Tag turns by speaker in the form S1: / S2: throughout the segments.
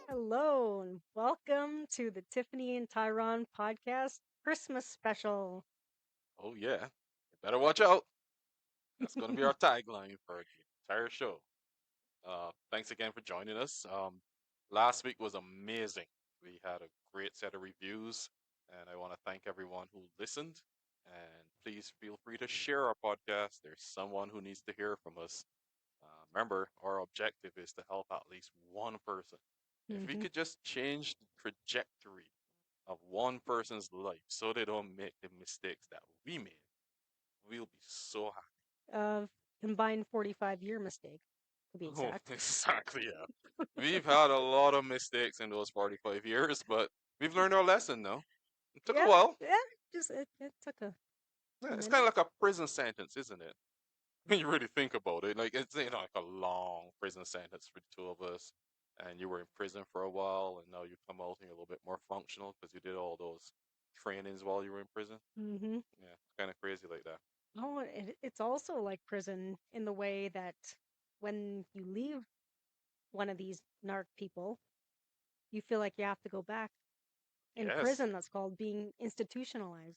S1: Hello, and welcome to the Tiffany and Tyron podcast Christmas special.
S2: Oh yeah, you better watch out. That's going to be our tagline for the entire show. Thanks again for joining us. Last week was amazing. We had a great set of reviews, and I want to thank everyone who listened. And please feel free to share our podcast. There's someone who needs to hear from us. Remember, our objective is to help at least one person. If we
S1: hmm
S2: could just change the trajectory of one person's life so they don't make the mistakes that we made, we'll be so happy.
S1: Combined 45-year mistake, to be
S2: Oh,
S1: exact.
S2: exactly, yeah. We've had a lot of mistakes in those 45 years, but we've learned our lesson now. It took a
S1: Yeah,
S2: while.
S1: yeah, it took a
S2: Yeah, it's
S1: minute.
S2: kind of like a prison sentence, isn't it? When you really think about it, like it's like a long prison sentence for the two of us, and you were in prison for a while, and now you come out and you're a little bit more functional because you did all those trainings while you were in prison.
S1: hmm
S2: Yeah, it's kind of crazy like that.
S1: Oh, it's also like prison in the way that when you leave one of these narc people, you feel like you have to go back. In
S2: Yes.
S1: prison, that's called being institutionalized.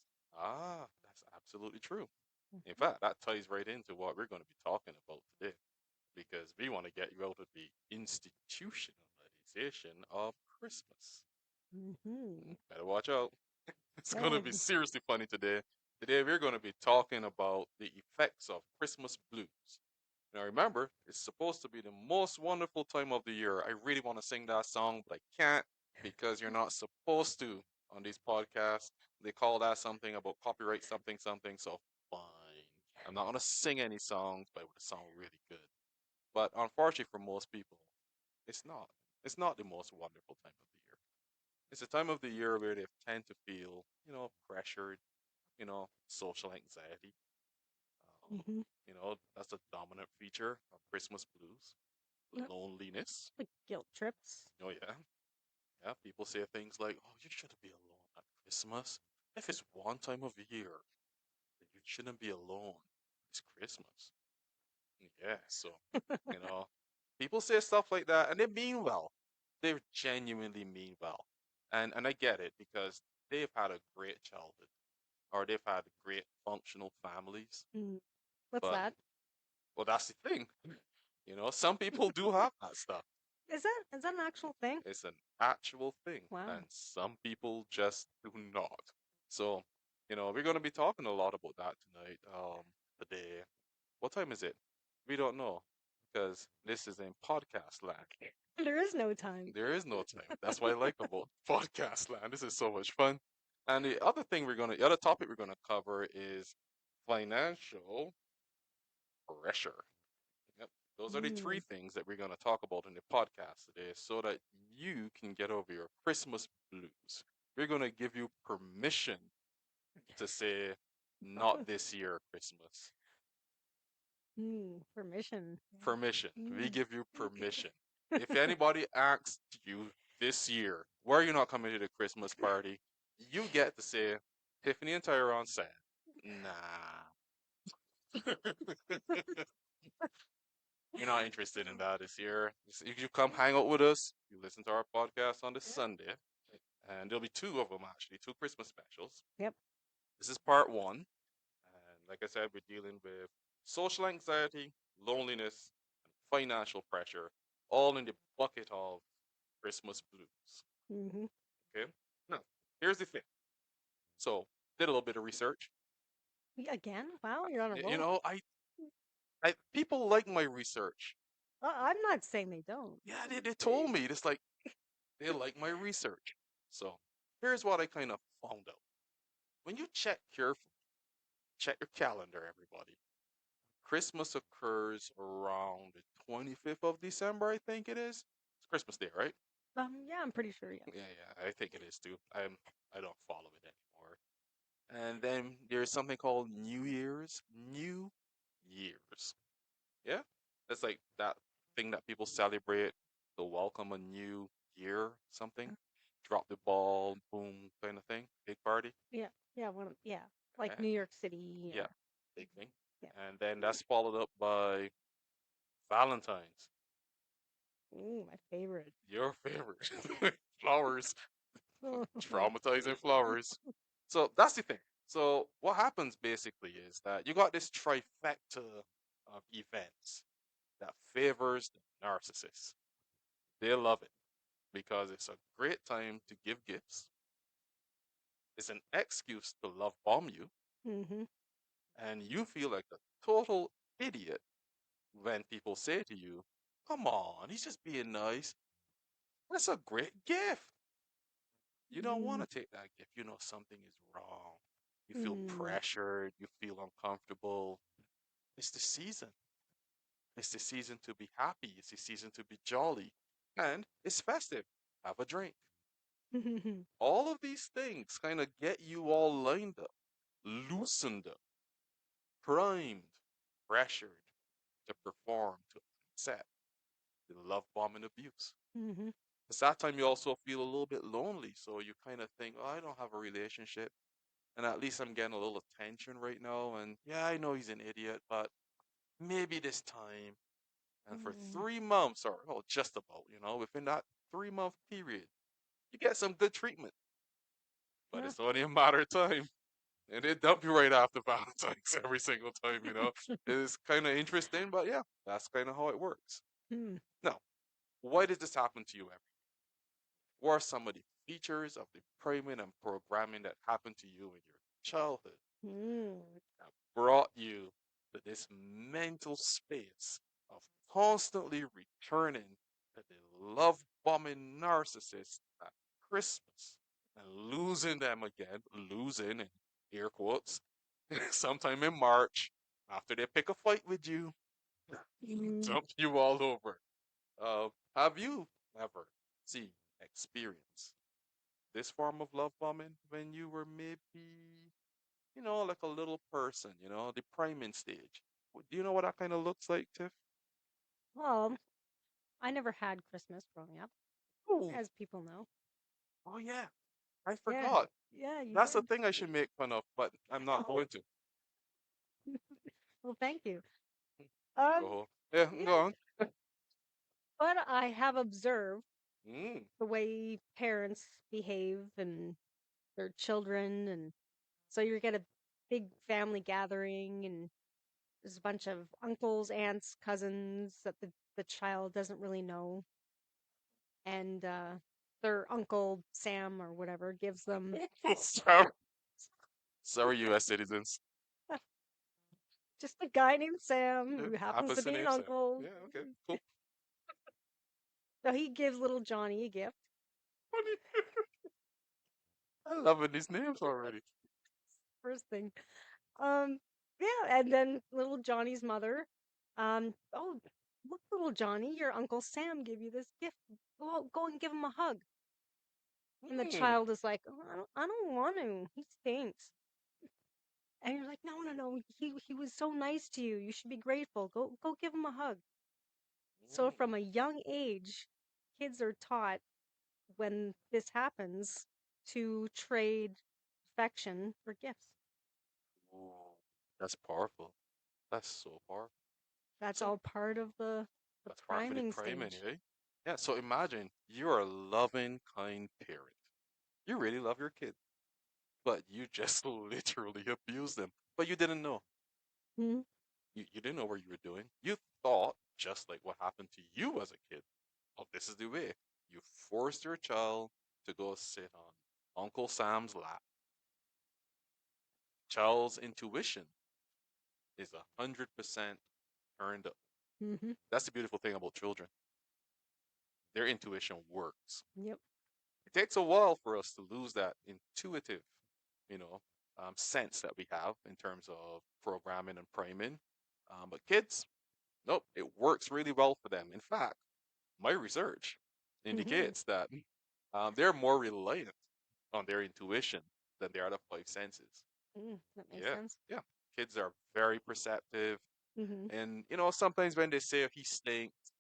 S2: That's absolutely true. In
S1: Mhm.
S2: fact, that ties right into what we're going to be talking about today, because we want to get you out of the institutionalization of Christmas. Better watch out. It's going to
S1: Yeah.
S2: be seriously funny today. Today, we're going to be talking about the effects of Christmas blues. Now, remember, it's supposed to be the most wonderful time of the year. I really want to sing that song, but I can't because you're not supposed to on these podcasts. They call that something about copyright something something, so fine. I'm not going to sing any songs, but it would sound really good. But unfortunately for most people, it's not. It's not the most wonderful time of the year. It's a time of the year where they tend to feel, pressured, social anxiety.
S1: hmm
S2: That's a dominant feature of Christmas blues.
S1: Yep.
S2: Loneliness.
S1: Like guilt trips.
S2: Oh yeah. Yeah. People say things like, "Oh, you shouldn't be alone at Christmas. If it's one time of the year, then you shouldn't be alone. It's Christmas." Yeah. So, you know, people say stuff like that, and they mean well. They genuinely mean well, and I get it because they've had a great childhood or they've had great functional families.
S1: Mm. What's
S2: But
S1: that?
S2: well, that's the thing. Some people do have that stuff.
S1: Is that an actual thing?
S2: It's an actual thing, and
S1: Wow.
S2: some people just do not. So, we're going to be talking a lot about that tonight. Today, what time is it? We don't know because this is in podcast land.
S1: There is no time.
S2: There is no time. That's what I like about podcast land. This is so much fun. And the other topic we're gonna cover is financial pressure. Yep. Those are the three
S1: Mm.
S2: things that we're going to talk about in the podcast today so that you can get over your Christmas blues. We're going to give you permission to say, not this year, Christmas.
S1: Permission.
S2: Permission. We
S1: Mm.
S2: give you
S1: Okay.
S2: permission. If anybody asks you this year, why are you not coming to the Christmas party? You get to say, Tiffany and Tyrone said, nah. You're not interested in that this year. If you come hang out with us, you listen to our podcast on this Sunday, and there'll be two of them actually, two Christmas specials.
S1: Yep.
S2: This is part one, and like I said, we're dealing with social anxiety, loneliness, and financial pressure, all in the bucket of Christmas blues.
S1: hmm
S2: Okay, now here's the thing. So, did a little bit of research.
S1: Again? Wow, you're on a
S2: You
S1: roll.
S2: know, I people like my research.
S1: I'm not saying they don't.
S2: Yeah, they told me it's like they like my research. So here's what I kind of found out. When you check carefully, check your calendar, everybody. Christmas occurs around the 25th of December, I think it is. It's Christmas Day, right?
S1: Yeah, I'm pretty sure. Yeah.
S2: Yeah, I think it is too. I don't follow it anymore. And then there's something called New Year's. New Year's. Yeah? That's like that thing that people celebrate to welcome a new year, something. Drop the ball, boom, kind of thing. party.
S1: Yeah, yeah, yeah, like
S2: Eh,
S1: New York City
S2: yeah,
S1: or
S2: big thing.
S1: yeah.
S2: And then that's followed up by Valentine's,
S1: Ooh, my favorite.
S2: your favorite. Flowers,
S1: Oh,
S2: traumatizing flowers. So that's the thing. So what happens basically is that you got this trifecta of events that favors the narcissist. They love it because it's a great time to give gifts. It's an excuse to love bomb you,
S1: mm-hmm.
S2: and you feel like a total idiot when people say to you, "Come on, he's just being nice." That's a great gift. You don't want
S1: Mm-hmm.
S2: to take that gift. You know something is wrong. You feel
S1: Mm-hmm.
S2: pressured. You feel uncomfortable. It's the season. It's the season to be happy. It's the season to be jolly. And it's festive. Have a drink. All of these things kind of get you all lined up, loosened up, primed, pressured to perform, to accept the love bomb and abuse.
S1: mm-hmm.
S2: It's that time you also feel a little bit lonely. So you kind of think, oh, I don't have a relationship. And at least I'm getting a little attention right now. And yeah, I know he's an idiot, but maybe this time. And for
S1: Mm-hmm.
S2: 3 months, or well, just about, within that 3 month period, you get some good treatment. But
S1: Yeah.
S2: it's only a matter of time. And they dump you right after Valentine's every single time. It's kind of interesting, but yeah, that's kind of how it works.
S1: Mm.
S2: Now, why does this happen to you every? What are some of the features of the priming and programming that happened to you in your childhood
S1: Mm.
S2: that brought you to this mental space of constantly returning to the love bombing narcissist at Christmas and losing them again, losing in air quotes, sometime in March after they pick a fight with you,
S1: Mm.
S2: dump you all over. Have you ever seen, experienced this form of love bombing when you were maybe, like a little person, the priming stage? Do you know what that kind of looks like, Tiff?
S1: Well, I never had Christmas growing up,
S2: Oh,
S1: as people know.
S2: oh yeah, I
S1: Yeah,
S2: forgot.
S1: yeah, you
S2: That's the
S1: did.
S2: thing I should make fun of, but I'm not going to.
S1: Well, thank you. Um,
S2: Go, yeah,
S1: yeah,
S2: go on.
S1: but I have observed
S2: Mm.
S1: the way parents behave and their children, and so you get a big family gathering, and there's a bunch of uncles, aunts, cousins that the child doesn't really know, and their uncle Sam or whatever gives them
S2: sorry, sorry, U.S. citizens.
S1: just a guy named Sam
S2: It
S1: who happens
S2: happens
S1: to
S2: to
S1: be an
S2: name Sam.
S1: uncle.
S2: Yeah, okay, cool.
S1: So he gives little Johnny a gift.
S2: I loving these names already.
S1: First thing. Yeah, and then little Johnny's mother, oh, look, little Johnny, your Uncle Sam gave you this gift. Go and give him a hug. And the
S2: Mm.
S1: child is like, oh, I don't want to. He stinks. And you're like, no, no, no. He was so nice to you. You should be grateful. Go give him a hug. So
S2: Mm.
S1: from a young age, kids are taught when this happens to trade affection for gifts.
S2: Ooh, that's powerful. That's so powerful.
S1: That's
S2: So
S1: all part of the
S2: that's part of the
S1: priming
S2: prime
S1: stage.
S2: anyway. Yeah, so imagine you're a loving, kind parent. You really love your kid, but you just literally abuse them. But you didn't know.
S1: Hmm.
S2: You didn't know what you were doing. You thought, just like what happened to you as a kid, oh, this is the way. You forced your child to go sit on Uncle Sam's lap. Child's intuition is 100% turned up.
S1: Hmm.
S2: That's the beautiful thing about children. Their intuition works.
S1: Yep.
S2: It takes a while for us to lose that intuitive, you know, sense that we have in terms of programming and priming. But kids, nope, it works really well for them. In fact, my research
S1: Hmm.
S2: indicates that they're more reliant on their intuition than they are the five senses.
S1: That makes
S2: Yeah,
S1: sense.
S2: yeah. Kids are very perceptive.
S1: Hmm.
S2: And, sometimes when they say he stinks,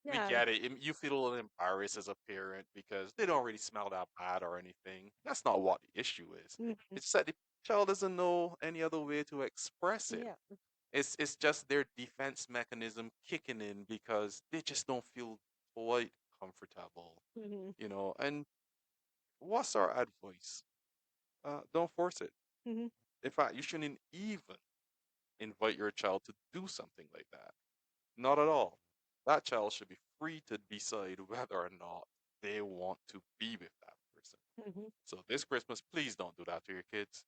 S2: we
S1: Yeah.
S2: get it. You feel a little embarrassed as a parent because they don't really smell that bad or anything. That's not what the issue is.
S1: Mhm.
S2: It's that the child doesn't know any other way to express it.
S1: Yeah.
S2: It's just their defense mechanism kicking in because they just don't feel quite comfortable,
S1: Hmm.
S2: And what's our advice? Don't force it.
S1: Hmm.
S2: In fact, you shouldn't even invite your child to do something like that. Not at all. That child should be free to decide whether or not they want to be with that person.
S1: Hmm.
S2: So this Christmas, please don't do that to your kids.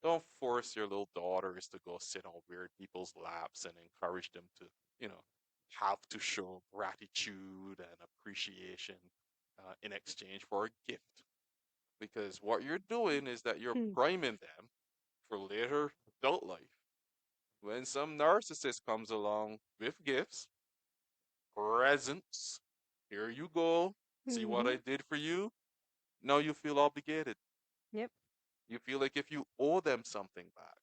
S2: Don't force your little daughters to go sit on weird people's laps and encourage them to, you know, have to show gratitude and appreciation in exchange for a gift. Because what you're doing is that you're priming them for later adult life. When some narcissist comes along with gifts, presents, here you go, see what
S1: Hmm.
S2: I did for you. Now you feel obligated.
S1: Yep.
S2: You feel like if you owe them something back.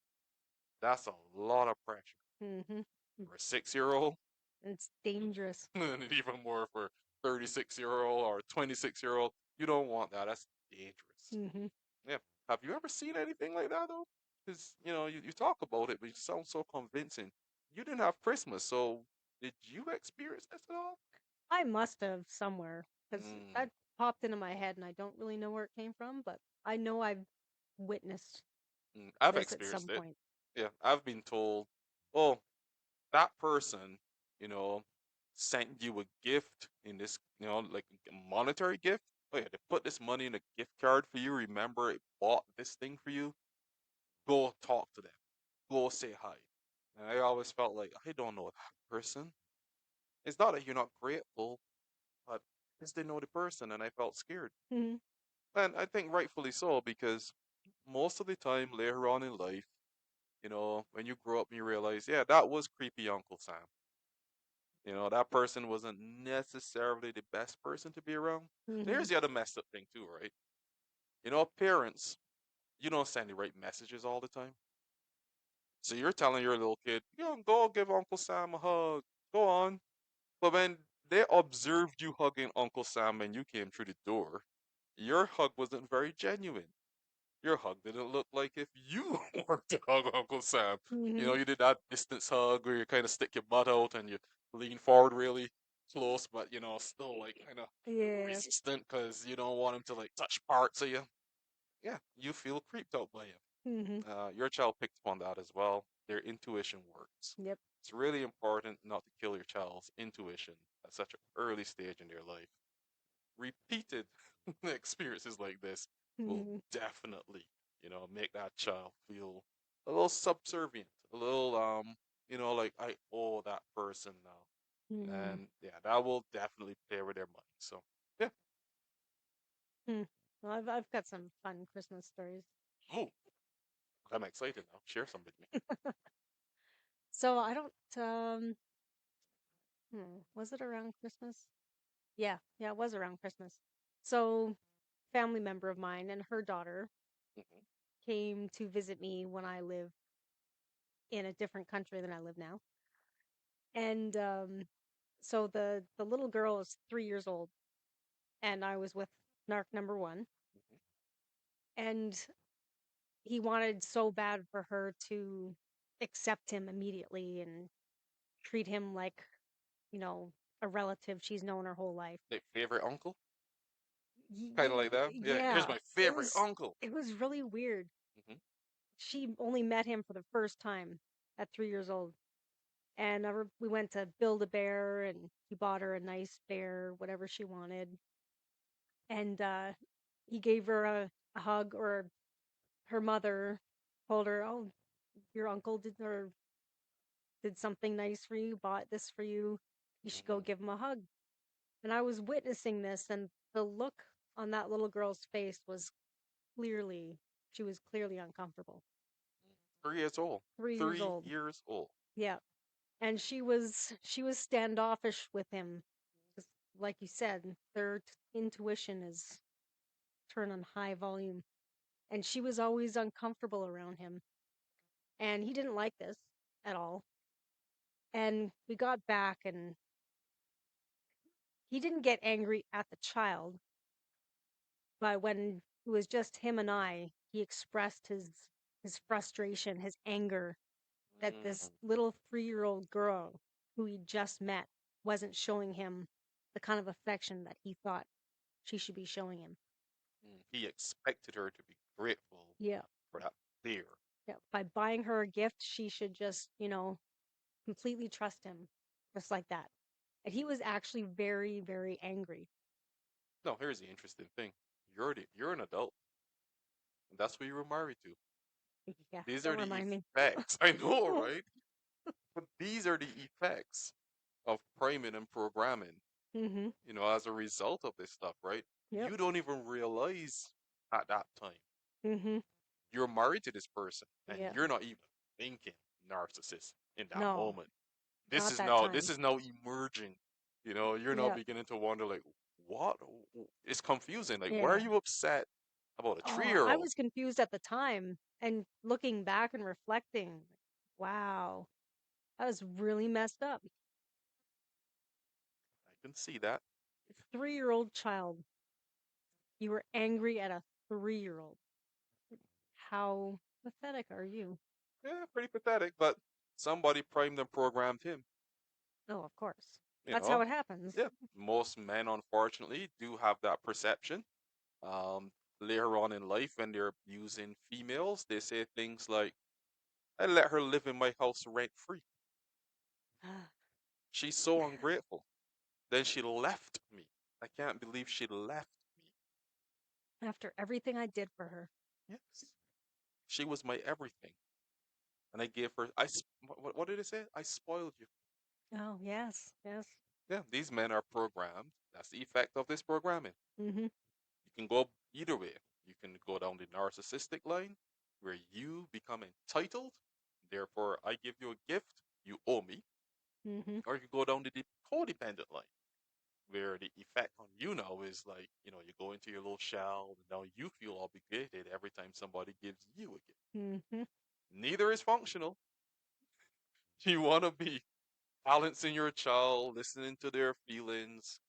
S2: That's a lot of pressure
S1: Hmm.
S2: for a 6 year old,
S1: It's dangerous.
S2: and even more for 36-year old or 26-year old. You don't want that. That's dangerous.
S1: Hmm.
S2: Yeah. Have you ever seen anything like that though? Because you talk about it, but you sound so convincing. You didn't have Christmas, so did you experience this at all?
S1: I must have somewhere because
S2: Mm,
S1: that popped into my head and I don't really know where it came from, but I know I've witnessed
S2: I've
S1: this at some
S2: experienced it.
S1: point.
S2: Yeah, I've been told, oh, that person, you know, sent you a gift in this, like a monetary gift. Oh yeah, they put this money in a gift card for you. Remember, it bought this thing for you. Go talk to them. Go say hi. And I always felt like I don't know that person. It's not that you're not grateful, but because they know the person, and I felt scared.
S1: Hmm.
S2: And I think rightfully so because most of the time later on in life, when you grow up and you realize, yeah, that was creepy Uncle Sam. That person wasn't necessarily the best person to be around. And
S1: Hmm.
S2: here's the other messed up thing too, right? Parents, you don't send the right messages all the time. So you're telling your little kid, go give Uncle Sam a hug. Go on. But when they observed you hugging Uncle Sam and you came through the door, your hug wasn't very genuine. Your hug didn't look like if you wanted to hug Uncle Sam.
S1: Hmm.
S2: You did that distance hug where you kind of stick your butt out and you lean forward really close, but still like kind of
S1: Yeah.
S2: resistant because you don't want him to like touch parts of you. Yeah, you feel creeped out by him.
S1: Hmm.
S2: Your child picked up on that as well. Their intuition works.
S1: Yep.
S2: It's really important not to kill your child's intuition at such an early stage in their life. Repeated experiences like this will
S1: Hmm.
S2: definitely, make that child feel a little subservient, a little like I owe that person now.
S1: Hmm.
S2: And yeah, that will definitely play with their money. So yeah.
S1: Hmm. Well, I've got some fun Christmas stories.
S2: Oh, I'm excited now. Share some with me.
S1: So I don't was it around Christmas? Yeah, yeah, it was around Christmas. So family member of mine and her daughter
S2: Hmm.
S1: came to visit me when I lived in a different country than I live now. And so the little girl is 3 years old, and I was with narc number one, and he wanted so bad for her to accept him immediately and treat him like, you know, a relative she's known her whole life.
S2: Like favorite uncle, kind of like that. Yeah, here's
S1: Yeah,
S2: my favorite uncle.
S1: it was really weird.
S2: Hmm.
S1: She only met him for the first time at 3 years old. And we went to Build a Bear, and he bought her a nice bear, whatever she wanted. And he gave her a hug, or her mother told her, "Oh, your uncle did something nice for you, bought this for you. You should go
S2: Hmm.
S1: give him a hug." And I was witnessing this, and the look on that little girl's face was clearly, she was clearly uncomfortable.
S2: 3 years old.
S1: 3 years
S2: Three
S1: old.
S2: years old.
S1: Yeah. And she was standoffish with him. 'Cause like you said, their intuition is turned on high volume. And she was always uncomfortable around him. And he didn't like this at all. And we got back, and he didn't get angry at the child, but when it was just him and I, he expressed his frustration, his anger that this
S2: Mm,
S1: little 3-year-old girl who he just met wasn't showing him the kind of affection that he thought she should be showing him.
S2: he expected her to be grateful
S1: Yeah.
S2: for that fear.
S1: Yeah. By buying her a gift, she should just, completely trust him, just like that. And he was actually very, very angry.
S2: No, here's the interesting thing. You're an adult, and that's who you were married to.
S1: Yeah.
S2: These are
S1: Don't
S2: the
S1: remind me.
S2: effects. I know, right? But these are the effects of priming and programming,
S1: Mm-hmm.
S2: as a result of this stuff, right?
S1: Yep.
S2: You don't even realize at that time
S1: Mm-hmm.
S2: you're married to this person and
S1: Yeah.
S2: you're not even thinking narcissist in that
S1: No,
S2: moment. This
S1: not
S2: is
S1: that
S2: now this
S1: time.
S2: is now emerging. You're now
S1: Yep.
S2: beginning to wonder like what it's confusing. Like why are
S1: Yeah.
S2: you upset about a three
S1: Oh,
S2: year
S1: I
S2: old?
S1: was confused at the time and looking back and reflecting. Wow, that was really messed up.
S2: I can see that.
S1: 3-year-old child. You were angry at a 3-year-old. How pathetic are you?
S2: Yeah, pretty pathetic, but somebody primed and programmed him,
S1: Oh, of course.
S2: you
S1: That's how
S2: know.
S1: it happens.
S2: Yeah, most men unfortunately do have that perception. Um, Later on in life, when they're abusing females, they say things like, "I let her live in my house rent free. She's so ungrateful. Then she left me. I can't believe she left me."
S1: After everything I did for her.
S2: Yes, she was my everything, and I gave her. What did it say? I spoiled you.
S1: Oh, yes, yes.
S2: Yeah, these men are programmed. That's the effect of this programming.
S1: Mm-hmm.
S2: You can go either way. You can go down the narcissistic line, where you become entitled. Therefore, I give you a gift, you owe me.
S1: Mm-hmm.
S2: Or you can go down the codependent line, where the effect on you now is like, you go into your little shell, and now you feel obligated every time somebody gives you a gift.
S1: Mm-hmm.
S2: Neither is functional. You want to be balancing your child, listening to their feelings,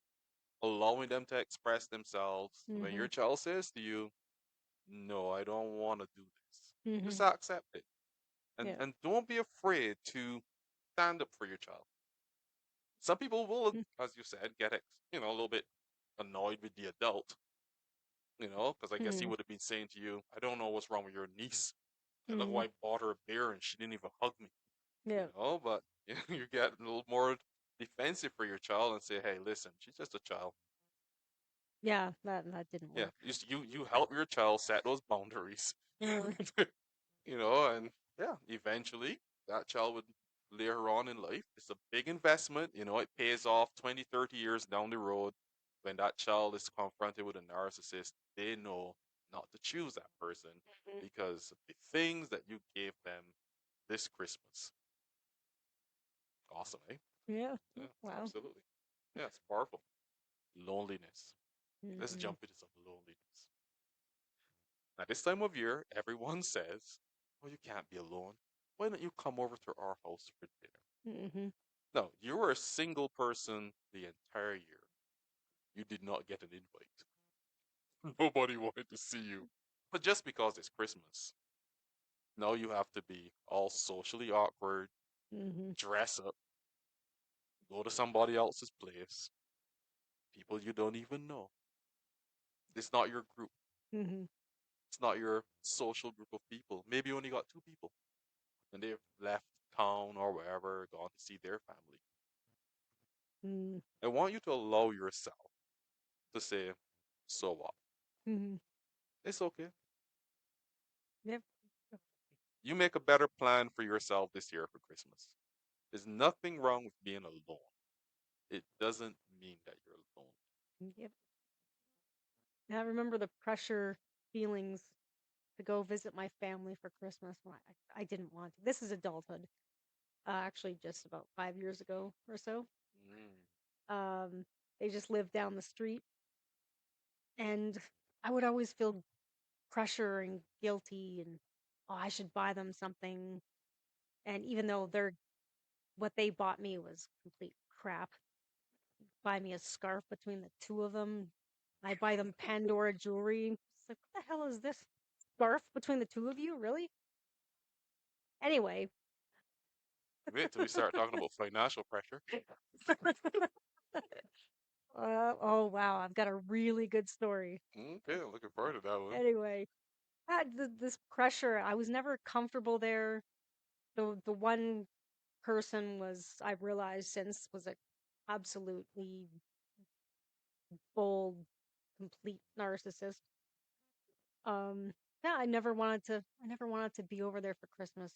S2: allowing them to express themselves. When
S1: Mm-hmm.
S2: your child says to you, "No, I don't want to do this,"
S1: Mm-hmm.
S2: just accept it. And
S1: Yeah.
S2: and don't be afraid to stand up for your child. Some people will, as you said, get a little bit annoyed with the adult, because I guess he
S1: Mm-hmm.
S2: would have been saying to you, "I don't know what's wrong with your niece. Look,
S1: Mm-hmm.
S2: I bought her a beer and she didn't even hug me."
S1: Yeah.
S2: But you get a little more defensive for your child and say, "Hey, listen, she's just a child."
S1: Yeah, that didn't
S2: Yeah,
S1: work.
S2: you help your child set those boundaries. And yeah, eventually that child would later on in life. It's a big investment, it pays off 20, 30 years down the road. When that child is confronted with a narcissist, they know not to choose that person because of the things that you gave them this Christmas. Awesome, eh?
S1: Yeah.
S2: Yeah,
S1: Wow.
S2: absolutely. Yeah, it's powerful. Loneliness. Let's
S1: Mm-hmm.
S2: jump into some loneliness. Now, this time of year, everyone says, "Oh, you can't be alone. Why don't you come over to our house for dinner?"
S1: Mm-hmm.
S2: No, you were a single person the entire year. You did not get an invite. Nobody wanted to see you. But just because it's Christmas, now you have to be all socially awkward,
S1: Mm-hmm.
S2: dress up, go to somebody else's place, people you don't even know. It's not your group.
S1: Mm-hmm.
S2: It's not your social group of people. Maybe you only got two people and they've left town or wherever, gone to see their family.
S1: Mm-hmm.
S2: I want you to allow yourself to say, "So what?
S1: Mm-hmm.
S2: It's okay.
S1: Yep.
S2: You make a better plan for yourself this year for Christmas." There's nothing wrong with being alone. It doesn't mean that you're alone.
S1: Yep. I remember the pressure feelings to go visit my family for Christmas when I didn't want to. This is adulthood. Actually, just about 5 years ago or so.
S2: Mm,
S1: Um, they just lived down the street, and I would always feel pressure and guilty, and oh, I should buy them something. And even though what they bought me was complete crap, buy me a scarf between the two of them. I buy them Pandora jewelry. It's like, what the hell is this? Scarf between the two of you? Really? Anyway.
S2: Wait till we start talking about financial pressure.
S1: Oh, wow. I've got a really good story.
S2: Okay, looking forward to that one.
S1: Anyway, this pressure, I was never comfortable there. The one person was, I've realized since, was a absolutely bold, complete narcissist. Um, yeah, I never wanted to be over there for Christmas.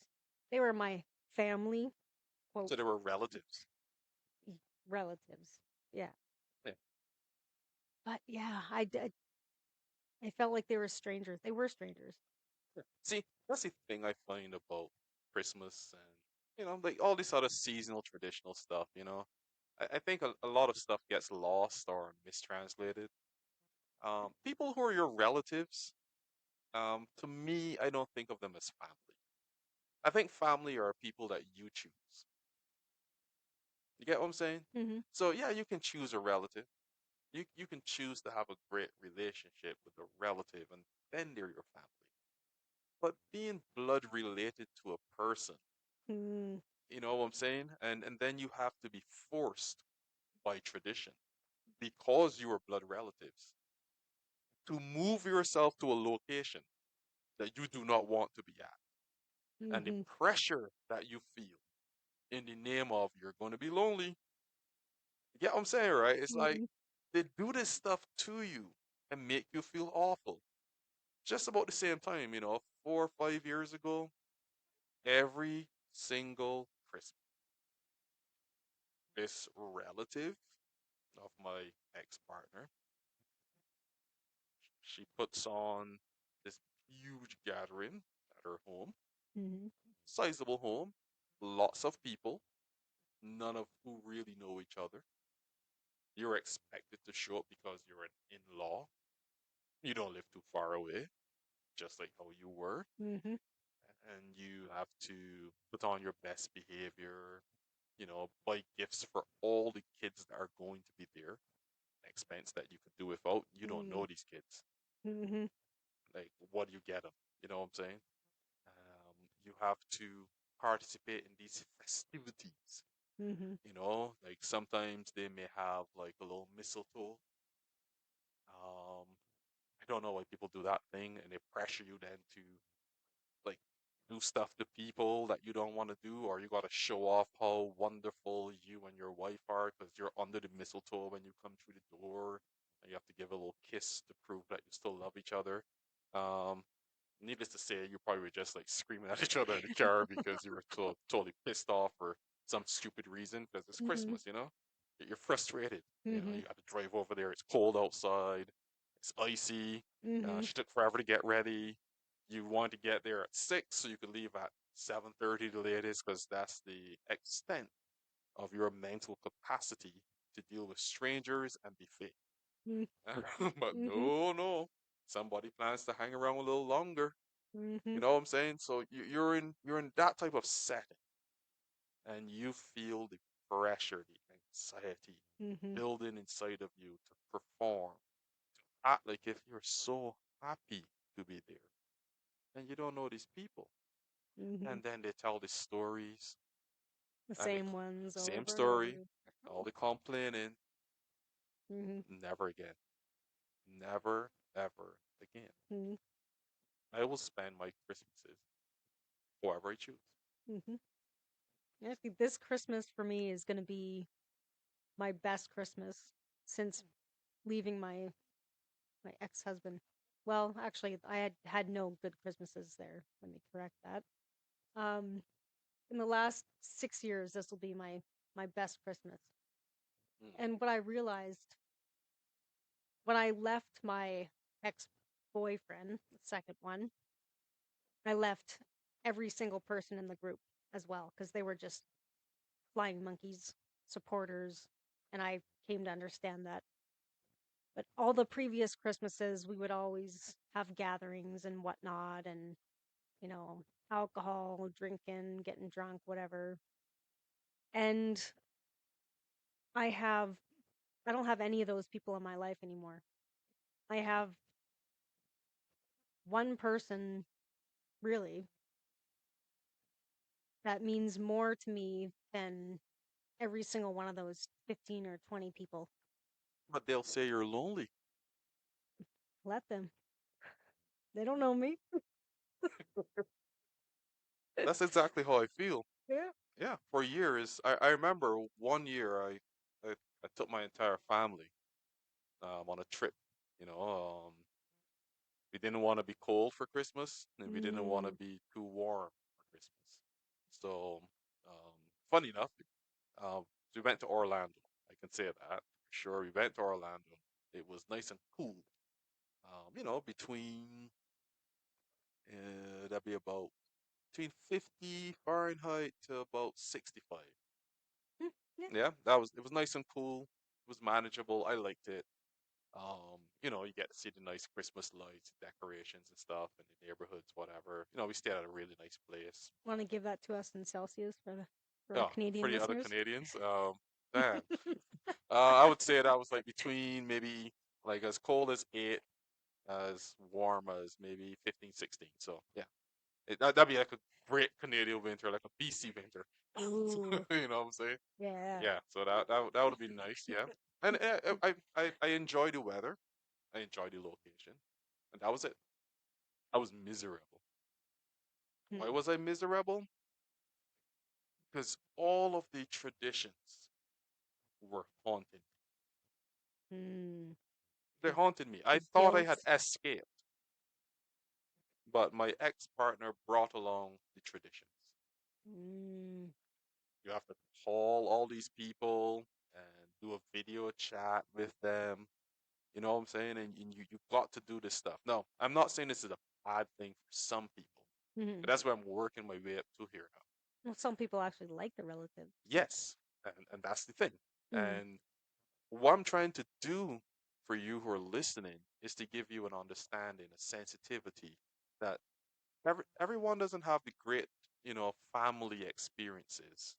S1: They were my family, quote,
S2: So they were relatives.
S1: relatives. Yeah.
S2: Yeah.
S1: But yeah, I felt like they were strangers. They were strangers.
S2: Yeah. See, that's the thing I find about Christmas and like all this other seasonal traditional stuff. I think a lot of stuff gets lost or mistranslated. People who are your relatives, to me, I don't think of them as family. I think family are people that you choose. You get what I'm saying?
S1: Mm-hmm.
S2: So yeah, you can choose a relative. You can choose to have a great relationship with a relative, and then they're your family. But being blood related to a person,
S1: Mm-hmm.
S2: you know what I'm saying? And then you have to be forced by tradition because you are blood relatives to move yourself to a location that you do not want to be at. And the
S1: Mm-hmm.
S2: pressure that you feel in the name of you're going to be lonely. You get what I'm saying, right? It's like
S1: Mm-hmm.
S2: they do this stuff to you and make you feel awful. Just about the same time, 4 or 5 years ago, every single Christmas, this relative of my ex partner, she puts on this huge gathering at her home,
S1: Mm-hmm.
S2: sizable home, lots of people, none of who really know each other. You're expected to show up because you're an in law. You don't live too far away, just like how you were.
S1: Mm-hmm.
S2: And you have to put on your best behavior, buy gifts for all the kids that are going to be there. Expense that you could do without. You don't know these kids.
S1: Mm-hmm.
S2: Like, what do you get them? You know what I'm saying? You have to participate in these festivities.
S1: Mm-hmm.
S2: Like sometimes they may have like a little mistletoe. Um, I don't know why people do that thing, and they pressure you then to like do stuff to people that you don't want to do, or you got to show off how wonderful you and your wife are because you're under the mistletoe when you come through the door, and you have to give a little kiss to prove that you still love each other. Um, Needless to say, you probably were just like screaming at each other in the car because you were so totally pissed off for some stupid reason because it's
S1: Mm-hmm.
S2: Christmas. You're frustrated.
S1: Mm-hmm.
S2: You have to drive over there. It's cold outside. It's icy.
S1: Mm-hmm.
S2: She took forever to get ready. You wanted to get there at 6 so you could leave at 7:30 the latest because that's the extent of your mental capacity to deal with strangers and be fake. But
S1: Mm-hmm.
S2: no, no. Somebody plans to hang around a little longer.
S1: Mm-hmm.
S2: You know what I'm saying? So you're in that type of setting, and you feel the pressure, the anxiety
S1: Mm-hmm.
S2: building inside of you to perform, act like if you're so happy to be there, and you don't know these people.
S1: Mm-hmm.
S2: And then they tell these stories,
S1: The
S2: and
S1: same ones
S2: same
S1: over and
S2: story,
S1: over.
S2: all the complaining.
S1: Mm-hmm.
S2: Never again, never ever again.
S1: Mm-hmm.
S2: I will spend my Christmases however I choose.
S1: Mm-hmm. Actually, this Christmas for me is going to be my best Christmas since leaving my ex-husband. Well, actually, I had no good Christmases there. Let me correct that. Um, in the last 6 years, this will be my best Christmas.
S2: Mm,
S1: And what I realized when I left my ex-boyfriend, the second one, I left every single person in the group as well because they were just flying monkeys, supporters, and I came to understand that. But all the previous Christmases, we would always have gatherings and whatnot, and alcohol, drinking, getting drunk, whatever. And I have I don't have any of those people in my life anymore. I have one person really that means more to me than every single one of those 15 or 20 people.
S2: But they'll say you're lonely.
S1: Let them. They don't know me.
S2: That's exactly how I feel.
S1: Yeah.
S2: Yeah, for years. I remember one year I took my entire family on a trip. You know, we didn't want to be cold for Christmas, and we didn't want to
S1: Mm,
S2: be too warm for Christmas. So, um, funny enough, um, we went to Orlando. I can say that for sure. We went to Orlando. It was nice and cool. Between that'd be about between 50 Fahrenheit to about 65.
S1: mm, yeah.
S2: Yeah, it was nice and cool. It was manageable. I liked it. You get to see the nice Christmas lights, decorations and stuff in the neighborhoods, whatever. We stayed at a really nice place.
S1: Want to give that to us in Celsius for our
S2: Oh, for
S1: Canadian
S2: the other
S1: listeners?
S2: Canadians, man, I would say that was like between maybe like as cold as 8, as warm as maybe 15, 16. So yeah, that'd be like a great Canadian winter, like a BC winter.
S1: Ooh,
S2: You know what I'm saying?
S1: yeah.
S2: Yeah. So that would be nice. Yeah. And I enjoy the weather. I enjoy the location, and that was it. I was miserable. Why
S1: Mm,
S2: was I miserable? Because all of the traditions were haunting me.
S1: mm.
S2: They
S1: The,
S2: haunted me. I
S1: the
S2: thought I had
S1: guilt.
S2: escaped, but my ex-partner brought along the traditions.
S1: Mm,
S2: You have to call all these people and do a video chat with them. You know what I'm saying? And you got to do this stuff. No, I'm not saying this is a bad thing for some people,
S1: mm.
S2: but that's what I'm working my way up to here now.
S1: Well, some people actually like the relatives.
S2: Yes, and that's the thing.
S1: Mm,
S2: And what I'm trying to do for you who are listening is to give you an understanding, a sensitivity that everyone doesn't have the great, family experiences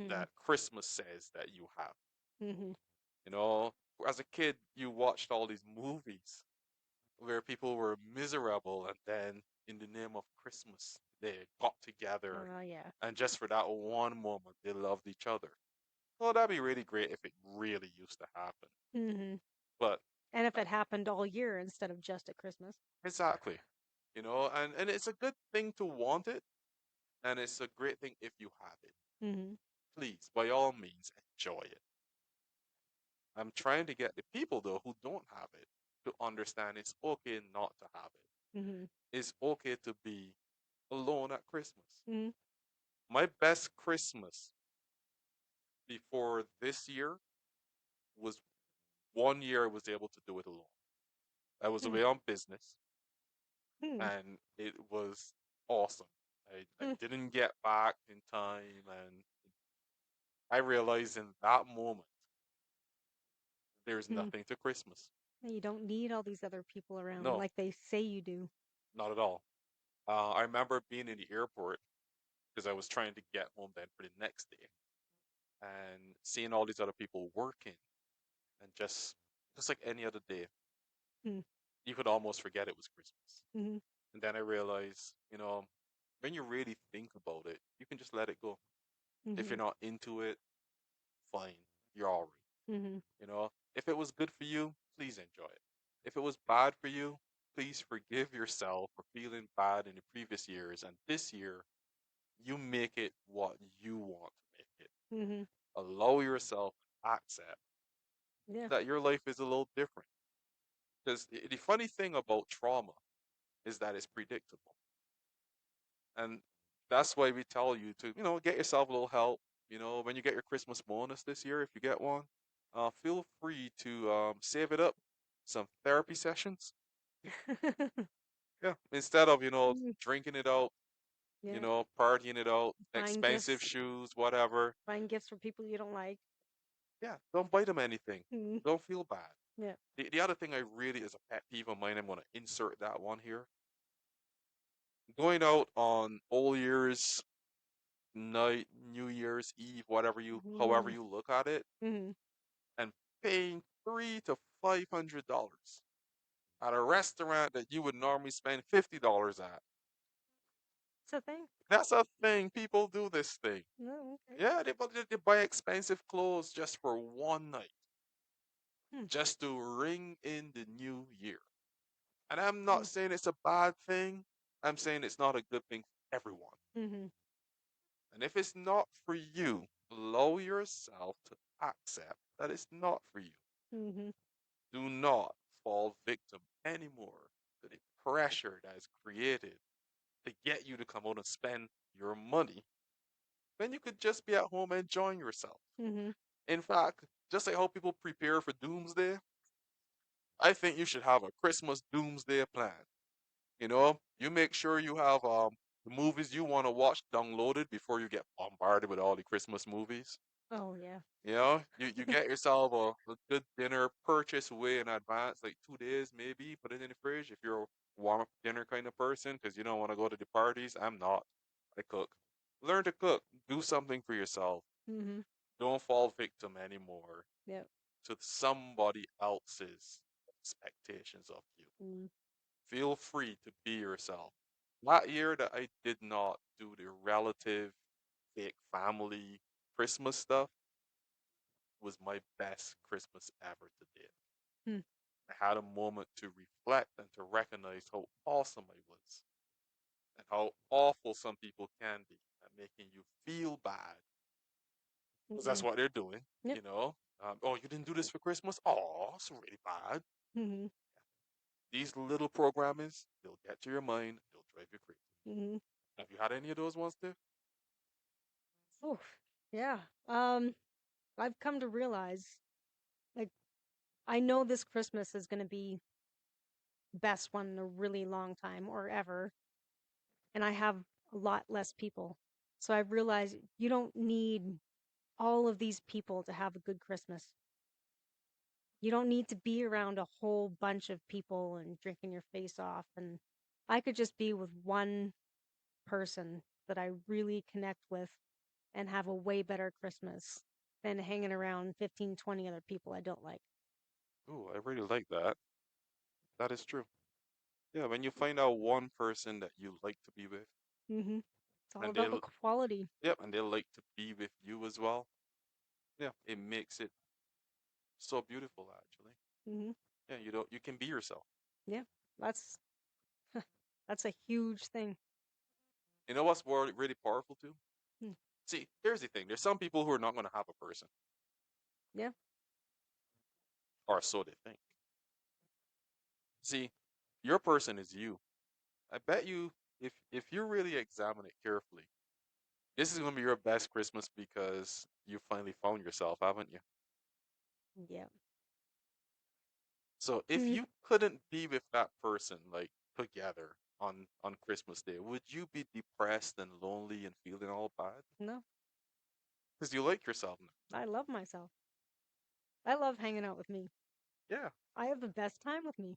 S1: mm,
S2: that Christmas says that you have.
S1: mm-hmm.
S2: You know, as a kid, you watched all these movies where people were miserable, and then in the name of Christmas, they got together,
S1: Oh, yeah.
S2: and just for that one moment, they loved each other. Well, that'd be really great if it really used to happen.
S1: Mm-hmm.
S2: But
S1: And if
S2: uh,
S1: it happened all year instead of just at Christmas.
S2: exactly, and it's a good thing to want it, and it's a great thing if you have it.
S1: Mm-hmm.
S2: Please, by all means, enjoy it. I'm trying to get the people though who don't have it to understand it's okay not to have it.
S1: Mm-hmm.
S2: It's okay to be alone at Christmas.
S1: Mm-hmm.
S2: My best Christmas before this year was one year I was able to do it alone. I was away on business,
S1: Mm-hmm.
S2: and it was awesome. I didn't get back in time, and I realized in that moment there's
S1: Mm-hmm.
S2: nothing to Christmas.
S1: You don't need all these other people around
S2: No,
S1: like they say you do.
S2: not at all. I remember being in the airport because I was trying to get home then for the next day, and seeing all these other people working, and just like any other day, you could almost forget it was Christmas.
S1: Mm-hmm.
S2: And then I realized, when you really think about it, you can just let it go. If
S1: Mm-hmm.
S2: you're not into it, fine, you're all right.
S1: Mm-hmm.
S2: If it was good for you, please enjoy it. If it was bad for you, please forgive yourself for feeling bad in the previous years. And this year, you make it what you want to make it.
S1: Mm-hmm.
S2: Allow yourself to accept
S1: Yeah.
S2: that your life is a little different. Because the funny thing about trauma is that it's predictable. And that's why we tell you to, get yourself a little help. When you get your Christmas bonus this year, if you get one, feel free to save it up. Some therapy sessions. Yeah. Instead of,
S1: Mhm.
S2: drinking it out,
S1: Yeah.
S2: partying it out,
S1: Buying
S2: expensive
S1: gifts,
S2: shoes, whatever.
S1: buying gifts for people you don't like.
S2: Yeah. Don't buy them anything.
S1: Mm.
S2: Don't feel bad.
S1: Yeah.
S2: The other thing I really is a pet peeve of mine, I'm going to insert that one here. Going out on Old Year's night, New Year's Eve, however however
S1: Mm.
S2: you look at it,
S1: Mm.
S2: and paying $300 to $500 at a restaurant that you would normally spend $50 at.
S1: It's a thing.
S2: That's a thing. People do this thing.
S1: No, okay.
S2: Yeah, they buy expensive clothes just for one night,
S1: Hmm.
S2: just to ring in the new year. And I'm
S1: Hmm.
S2: not saying it's a bad thing. I'm saying it's not a good thing for everyone.
S1: Mm-hmm.
S2: And if it's not for you, allow yourself to accept that it's not for you.
S1: Mm-hmm.
S2: Do not fall victim anymore to the pressure that is created to get you to come out and spend your money when you could just be at home enjoying yourself.
S1: Mm-hmm.
S2: In fact, just like how people prepare for doomsday, I think you should have a Christmas doomsday plan. You make sure you have the movies you want to watch downloaded before you get bombarded with all the Christmas movies.
S1: Oh yeah.
S2: You get yourself a good dinner purchase way in advance, like 2 days maybe, put it in the fridge if you're a warm up dinner kind of person, because you don't want to go to the parties. I'm not. I cook. Learn to cook. Do something for yourself.
S1: Mm-hmm.
S2: Don't fall victim anymore
S1: Yep.
S2: to somebody else's expectations of you.
S1: Mm-hmm.
S2: Feel free to be yourself. That year that I did not do the relative, fake family Christmas stuff was my best Christmas ever to date.
S1: Hmm.
S2: I had a moment to reflect and to recognize how awesome I was and how awful some people can be at making you feel bad because that's
S1: Mm-mm.
S2: what they're doing,
S1: Yep.
S2: you know. Oh, you didn't do this for Christmas? Oh, it's really bad.
S1: Mm-hmm.
S2: These little programmings, they'll get to your mind, they'll drive you crazy.
S1: Mm-hmm.
S2: Have you had any of those ones, too?
S1: Oh, yeah. Um, I've come to realize, like, I know this Christmas is gonna be the best one in a really long time or ever, and I have a lot less people. So I've realized you don't need all of these people to have a good Christmas. You don't need to be around a whole bunch of people and drinking your face off. And I could just be with one person that I really connect with and have a way better Christmas than hanging around 15, 20 other people I don't like.
S2: Ooh, I really like that. That is true. Yeah, when you find out one person that you like to be with,
S1: Hmm. It's all
S2: and
S1: about the quality.
S2: yep, and they like to be with you as well. Yeah, it makes it so beautiful, actually.
S1: Hmm.
S2: Yeah, you can be yourself.
S1: Yeah, that's that's a huge thing.
S2: You know what's really powerful too?
S1: Hmm.
S2: See, here's the thing. There's some people who are not going to have a person,
S1: Yeah.
S2: or so they think. See, your person is you. I bet you, if you really examine it carefully, this is going to be your best Christmas because you finally found yourself, haven't you?
S1: Yeah.
S2: So if
S1: Mm,
S2: you couldn't be with that person like together on Christmas Day, would you be depressed and lonely and feeling all bad?
S1: no,
S2: Because you like yourself now.
S1: I love myself. I love hanging out with me.
S2: Yeah,
S1: I have the best time with me.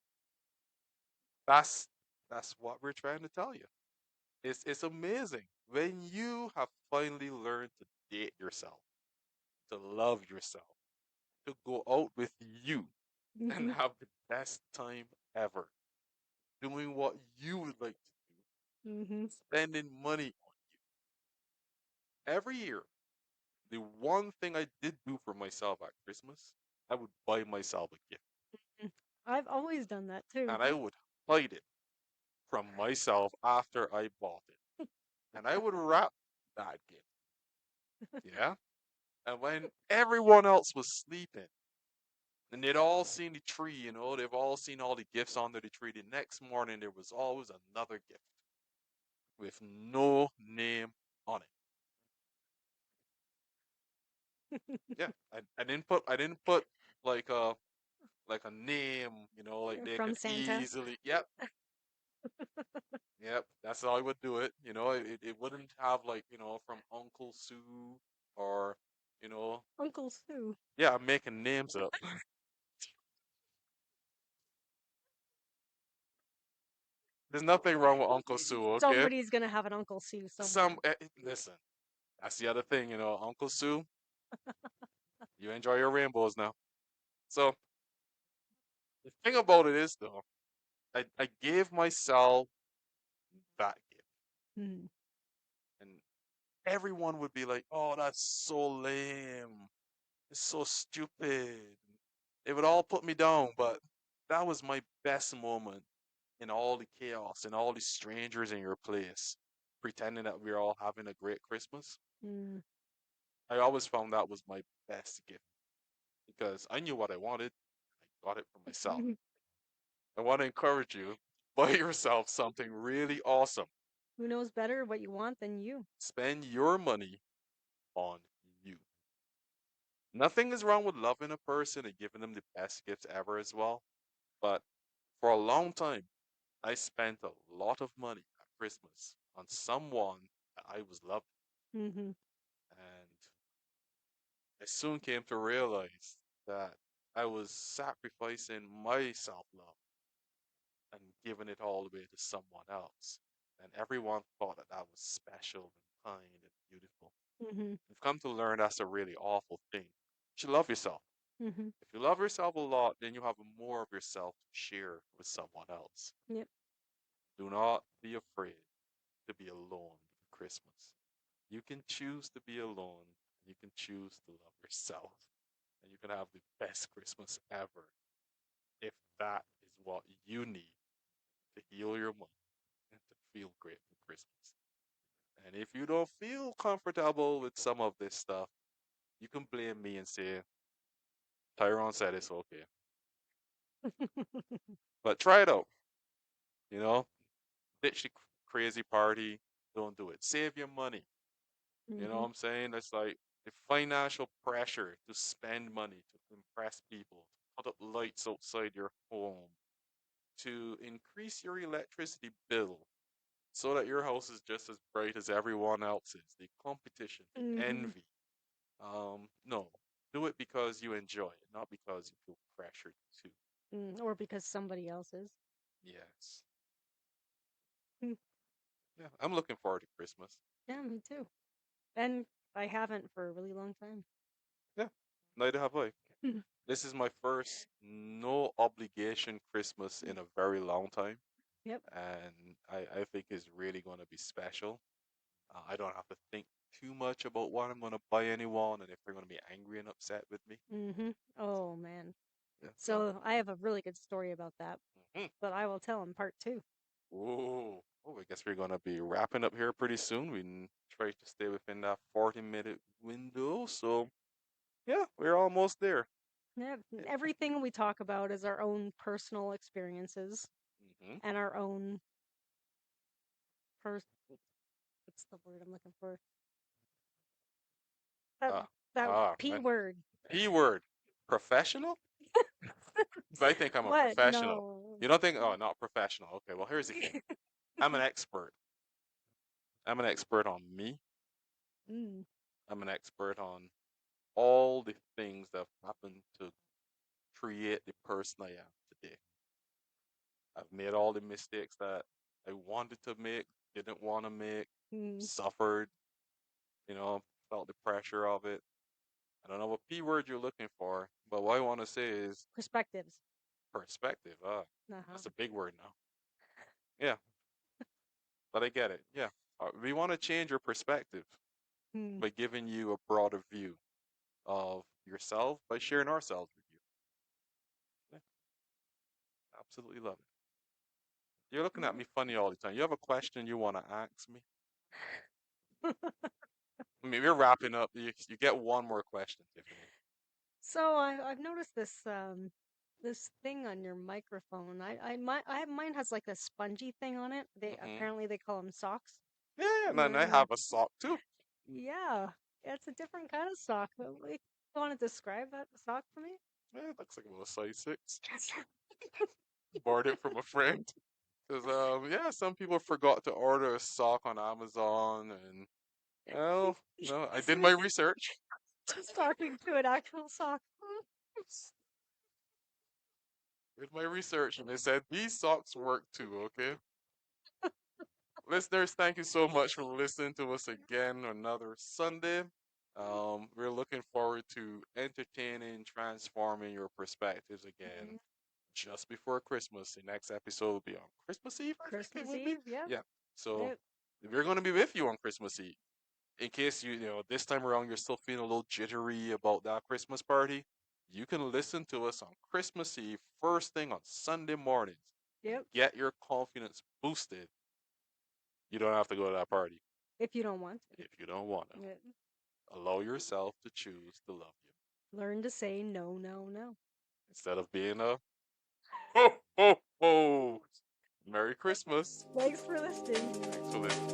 S2: that's that's what we're trying to tell you. It's amazing when you have finally learned to date yourself, to love yourself, to go out with you and
S1: Hmm.
S2: have the best time ever, doing what you would like to do,
S1: Hmm.
S2: spending money on you. Every year, the one thing I did do for myself at Christmas, I would buy myself a gift.
S1: I've always done that too.
S2: And I would hide it from myself after I bought it. And I would wrap that gift. Yeah. And when everyone else was sleeping and they'd all seen the tree, they've all seen all the gifts under the tree, the next morning there was always another gift with no name on it. Yeah. I didn't put like a name, like they
S1: From
S2: could
S1: Santa.
S2: easily. Yep, yep. That's how I would do it. It wouldn't have like from Uncle Sue or you know.
S1: Uncle Sue.
S2: Yeah, I'm making names up. There's nothing wrong with Uncle Sue. Okay,
S1: Somebody's gonna have an Uncle Sue
S2: some
S1: somewhere.
S2: listen. That's the other thing. Uncle Sue. You enjoy your rainbows now. So the thing about it is though, I gave myself that gift,
S1: Mm.
S2: and everyone would be like, "Oh, that's so lame. It's so stupid." It would all put me down, but that was my best moment in all the chaos and all the strangers in your place, pretending that we are all having a great Christmas.
S1: Mm.
S2: I always found that was my best gift because I knew what I wanted. I got it for myself. I want to encourage you, buy yourself something really awesome.
S1: Who knows better what you want than you?
S2: Spend your money on you. Nothing is wrong with loving a person and giving them the best gifts ever as well. But for a long time, I spent a lot of money at Christmas on someone that I was loving.
S1: Hmm.
S2: And I soon came to realize that I was sacrificing my self love and giving it all away to someone else. And everyone thought that that was special and kind and beautiful.
S1: Hmm.
S2: I've come to learn that's a really awful thing. You should love yourself.
S1: Hmm.
S2: If you love yourself a lot, then you have more of yourself to share with someone else.
S1: Yep.
S2: Do not be afraid to be alone for Christmas. You can choose to be alone. You can choose to love yourself. And you can have the best Christmas ever if that is what you need to heal your mind and to feel great for Christmas. And if you don't feel comfortable with some of this stuff, you can blame me and say, Tyrone said it's okay. But try it out, you know? Ditch the crazy party. Don't do it. Save your money. You know
S1: Hmm.
S2: what I'm saying? It's like the financial pressure to spend money to impress people, to put up lights outside your home, to increase your electricity bill so that your house is just as bright as everyone else's. The competition, the
S1: Hmm.
S2: envy. No, do it because you enjoy it, not because you feel pressured to.
S1: Mm. Or because somebody else is.
S2: Yes.
S1: Mm.
S2: Yeah, I'm looking forward to Christmas.
S1: Yeah, me too. And I haven't for a really long time.
S2: Yeah, neither have I. This is my first no obligation Christmas in a very long time,
S1: Yep.
S2: and I think it's really going to be special. I don't have to think too much about what I'm going to buy anyone and if they're going to be angry and upset with me.
S1: Hmm. Oh man.
S2: Yeah, so,
S1: So I have a really good story about that,
S2: mhm.
S1: but I will tell in part two.
S2: Ooh. Oh, I guess we're going to be wrapping up here pretty soon. Try to stay within that 40-minute window. So, yeah, we're almost there.
S1: Yeah,
S2: Yeah.
S1: everything we talk about is our own personal experiences
S2: Hmm.
S1: and our own pers- what's the word I'm looking for? That
S2: Ah,
S1: that P
S2: man.
S1: word.
S2: P word. Professional? I think I'm a
S1: What?
S2: professional.
S1: No.
S2: You don't think, oh, not professional. Okay, well, here's the thing. I'm an expert. I'm an expert on me.
S1: Mm.
S2: I'm an expert on all the things that have happened to create the person I am today. I've made all the mistakes that I wanted to make, didn't want to make,
S1: Mm.
S2: suffered, felt the pressure of it. I don't know what P word you're looking for, but what I want to say is
S1: Perspectives.
S2: perspective.
S1: Uh-huh.
S2: That's a big word now. Yeah, but I get it. Yeah. We want to change your perspective
S1: Mm.
S2: by giving you a broader view of yourself by sharing ourselves with you. Yeah, absolutely love it. You're looking at
S1: Yeah.
S2: me funny all the time. You have a question you want to ask me? I mean, we're wrapping up. You get one more question, Tiffany.
S1: So I've noticed this thing on your microphone. Mine has like a spongy thing on it. They
S2: Hmm.
S1: apparently they call them socks.
S2: Yeah, yeah, and then I
S1: Yeah.
S2: have a sock too.
S1: Yeah. It's a different kind of sock. You want to describe that sock for me?
S2: Yeah, it looks like a little size 6. Borrowed it from a friend. Because, yeah, some people forgot to order a sock on Amazon, and, well, no, I
S1: He
S2: did my
S1: was
S2: research.
S1: just talking to an actual sock.
S2: Did my research, and they said these socks work too, okay? Listeners, thank you so much for listening to us again another Sunday. We're looking forward to entertaining, transforming your perspectives again
S1: Mhm.
S2: just before Christmas. The next episode will be on Christmas Eve, I think it
S1: Christmas
S2: will be.
S1: Eve, yep,
S2: Yeah. So
S1: yep,
S2: we're going to be with you on Christmas Eve. In case you this time around you're still feeling a little jittery about that Christmas party, you can listen to us on Christmas Eve, first thing on Sunday mornings, and
S1: yep.
S2: get your confidence boosted. You don't have to go to that party
S1: If you don't want to.
S2: if you don't want to.
S1: Yep.
S2: Allow yourself to choose to love you
S1: Learn to say no, no, no.
S2: instead of being a ho ho ho. Merry Christmas.
S1: Thanks for listening.
S2: Thanks for listening.